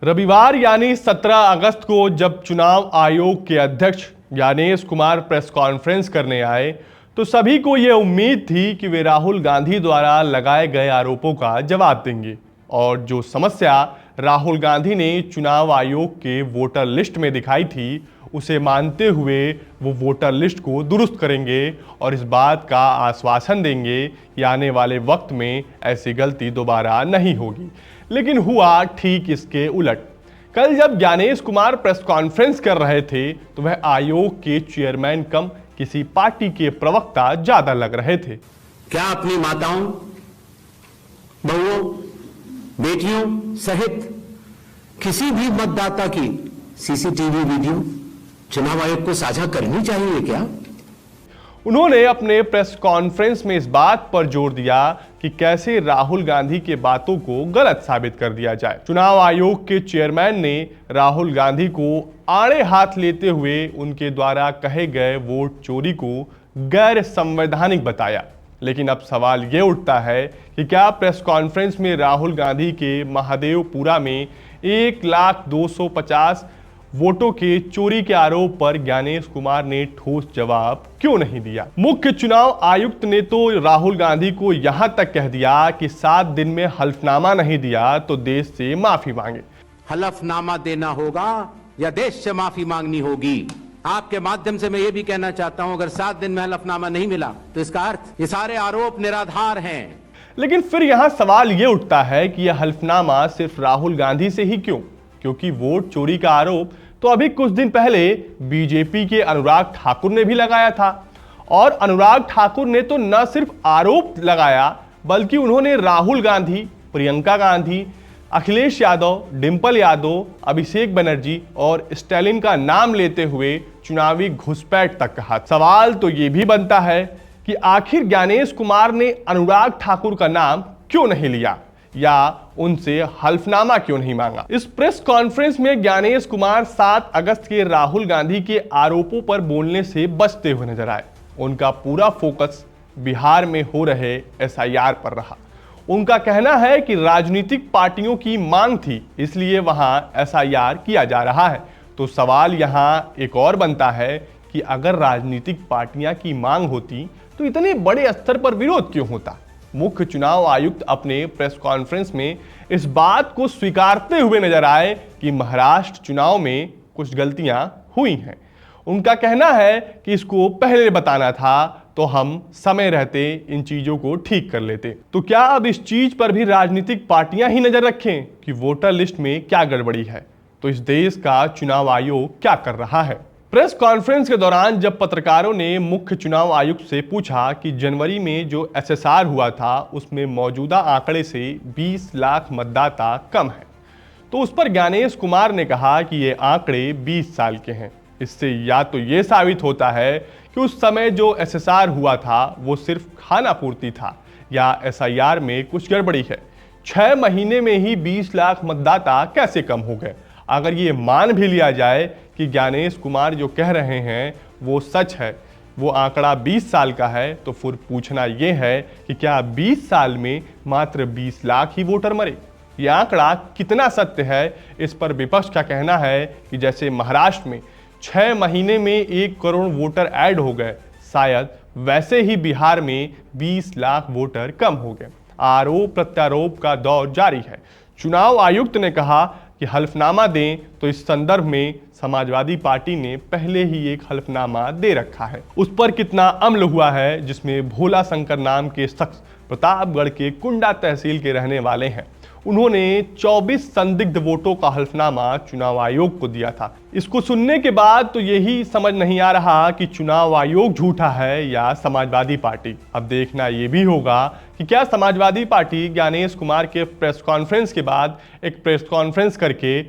रविवार यानी 17 अगस्त को जब चुनाव आयोग के अध्यक्ष ज्ञानेश कुमार प्रेस कॉन्फ्रेंस करने आए तो सभी को यह उम्मीद थी कि वे राहुल गांधी द्वारा लगाए गए आरोपों का जवाब देंगे और जो समस्या राहुल गांधी ने चुनाव आयोग के वोटर लिस्ट में दिखाई थी उसे मानते हुए वो वोटर लिस्ट को दुरुस्त करेंगे और इस बात का आश्वासन देंगे कि आने वाले वक्त में ऐसी गलती दोबारा नहीं होगी। लेकिन हुआ ठीक इसके उलट। कल जब ज्ञानेश कुमार प्रेस कॉन्फ्रेंस कर रहे थे तो वह आयोग के चेयरमैन कम किसी पार्टी के प्रवक्ता ज्यादा लग रहे थे। क्या अपनी माताओं, बहुओं, बेटियों सहित किसी भी मतदाता की सीसीटीवी वीडियो चुनाव आयोग को साझा करनी चाहिए क्या? उन्होंने अपने प्रेस कॉन्फ्रेंस में इस बात पर जोर दिया कि कैसे राहुल गांधी के बातों को गलत साबित कर दिया जाए। चुनाव आयोग के चेयरमैन ने राहुल गांधी को आड़े हाथ लेते हुए उनके द्वारा कहे गए वोट चोरी को गैर संवैधानिक बताया। लेकिन अब सवाल ये उठता है कि क्या प्रेस कॉन्फ्रेंस में राहुल गांधी के महादेवपुरा में 1,250,000 वोटों के चोरी के आरोप पर ज्ञानेश कुमार ने ठोस जवाब क्यों नहीं दिया? मुख्य चुनाव आयुक्त ने तो राहुल गांधी को यहां तक कह दिया कि 7 दिन में हल्फनामा नहीं दिया तो देश से माफी मांगे। हलफनामा देना होगा या देश से माफी मांगनी होगी। आपके माध्यम से मैं ये भी कहना चाहता हूं, अगर 7 दिन में हलफनामा नहीं मिला तो इसका अर्थ ये सारे आरोप निराधार हैं। लेकिन फिर यहां सवाल ये उठता है कि यह हल्फनामा सिर्फ राहुल गांधी से ही क्यों? क्योंकि वोट चोरी का आरोप तो अभी कुछ दिन पहले बीजेपी के अनुराग ठाकुर ने भी लगाया था और अनुराग ठाकुर ने तो न सिर्फ आरोप लगाया बल्कि उन्होंने राहुल गांधी, प्रियंका गांधी, अखिलेश यादव, डिंपल यादव, अभिषेक बनर्जी और स्टालिन का नाम लेते हुए चुनावी घुसपैठ तक कहा। सवाल तो ये भी बनता है कि आखिर ज्ञानेश कुमार ने अनुराग ठाकुर का नाम क्यों नहीं लिया या उनसे हल्फनामा क्यों नहीं मांगा? इस प्रेस कॉन्फ्रेंस में ज्ञानेश कुमार 7 अगस्त के राहुल गांधी के आरोपों पर बोलने से बचते हुए नजर आए। उनका पूरा फोकस बिहार में हो रहे एसआईआर पर रहा। उनका कहना है कि राजनीतिक पार्टियों की मांग थी इसलिए वहां एसआईआर किया जा रहा है। तो सवाल यहां एक और बनता है कि अगर राजनीतिक पार्टियां की मांग होती तो इतने बड़े स्तर पर विरोध क्यों होता? मुख्य चुनाव आयुक्त अपने प्रेस कॉन्फ्रेंस में इस बात को स्वीकारते हुए नजर आए कि महाराष्ट्र चुनाव में कुछ गलतियां हुई हैं। उनका कहना है कि इसको पहले बताना था तो हम समय रहते इन चीजों को ठीक कर लेते। तो क्या अब इस चीज पर भी राजनीतिक पार्टियां ही नजर रखें कि वोटर लिस्ट में क्या गड़बड़ी है? तो इस देश का चुनाव आयोग क्या कर रहा है? प्रेस कॉन्फ्रेंस के दौरान जब पत्रकारों ने मुख्य चुनाव आयुक्त से पूछा कि जनवरी में जो एसएसआर हुआ था उसमें मौजूदा आंकड़े से 20 लाख मतदाता कम है, तो उस पर ज्ञानेश कुमार ने कहा कि ये आंकड़े 20 साल के हैं। इससे या तो ये साबित होता है कि उस समय जो एसएसआर हुआ था वो सिर्फ खाना पूर्ति था या एसआईआर में कुछ गड़बड़ी है। 6 महीने में ही 20 लाख मतदाता कैसे कम हो गए? अगर ये मान भी लिया जाए कि ज्ञानेश कुमार जो कह रहे हैं वो सच है, वो आंकड़ा 20 साल का है, तो फिर पूछना ये है कि क्या 20 साल में मात्र 20 लाख ही वोटर मरे? ये आंकड़ा कितना सत्य है? इस पर विपक्ष का कहना है कि जैसे महाराष्ट्र में 6 महीने में 1 करोड़ वोटर ऐड हो गए, शायद वैसे ही बिहार में 20 लाख वोटर कम हो गए। आरोप प्रत्यारोप का दौर जारी है। चुनाव आयुक्त ने कहा कि हल्फनामा दें, तो इस संदर्भ में समाजवादी पार्टी ने पहले ही एक हल्फनामा दे रखा है। उस पर कितना अमल हुआ है, जिसमें भोला शंकर नाम के शख्स प्रतापगढ़ के कुंडा तहसील के रहने वाले हैं। उन्होंने 24 संदिग्ध वोटों का हल्फनामा चुनाव आयोग को दिया था। इसको सुनने के बाद तो यही समझ नहीं आ रहा कि चुनाव आयोग झूठा है या समाजवादी पार्टी। अब देखना यह भी होगा कि क्या समाजवादी पार्टी ज्ञानेश कुमार के प्रेस कॉन्फ्रेंस के बाद एक प्रेस कॉन्फ्रेंस करके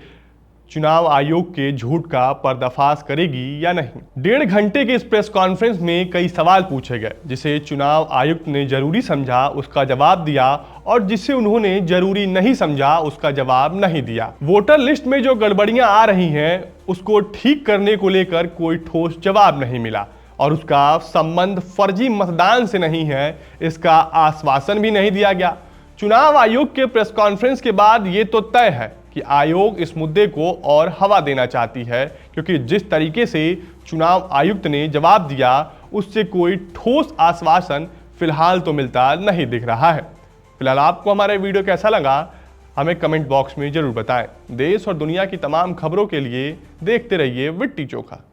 चुनाव आयोग के झूठ का पर्दाफाश करेगी या नहीं। 1.5 घंटे के इस प्रेस कॉन्फ्रेंस में कई सवाल पूछे गए। जिसे चुनाव आयुक्त ने जरूरी समझा उसका जवाब दिया और जिसे उन्होंने जरूरी नहीं समझा उसका जवाब नहीं दिया। वोटर लिस्ट में जो गड़बड़ियां आ रही हैं उसको ठीक करने को लेकर कोई ठोस जवाब नहीं मिला और उसका संबंध फर्जी मतदान से नहीं है, इसका आश्वासन भी नहीं दिया गया। चुनाव आयोग के प्रेस कॉन्फ्रेंस के बाद ये तो तय है कि आयोग इस मुद्दे को और हवा देना चाहती है, क्योंकि जिस तरीके से चुनाव आयुक्त ने जवाब दिया उससे कोई ठोस आश्वासन फिलहाल तो मिलता नहीं दिख रहा है। फिलहाल आपको हमारा वीडियो कैसा लगा हमें कमेंट बॉक्स में जरूर बताएं। देश और दुनिया की तमाम खबरों के लिए देखते रहिए विट्टी चोखा।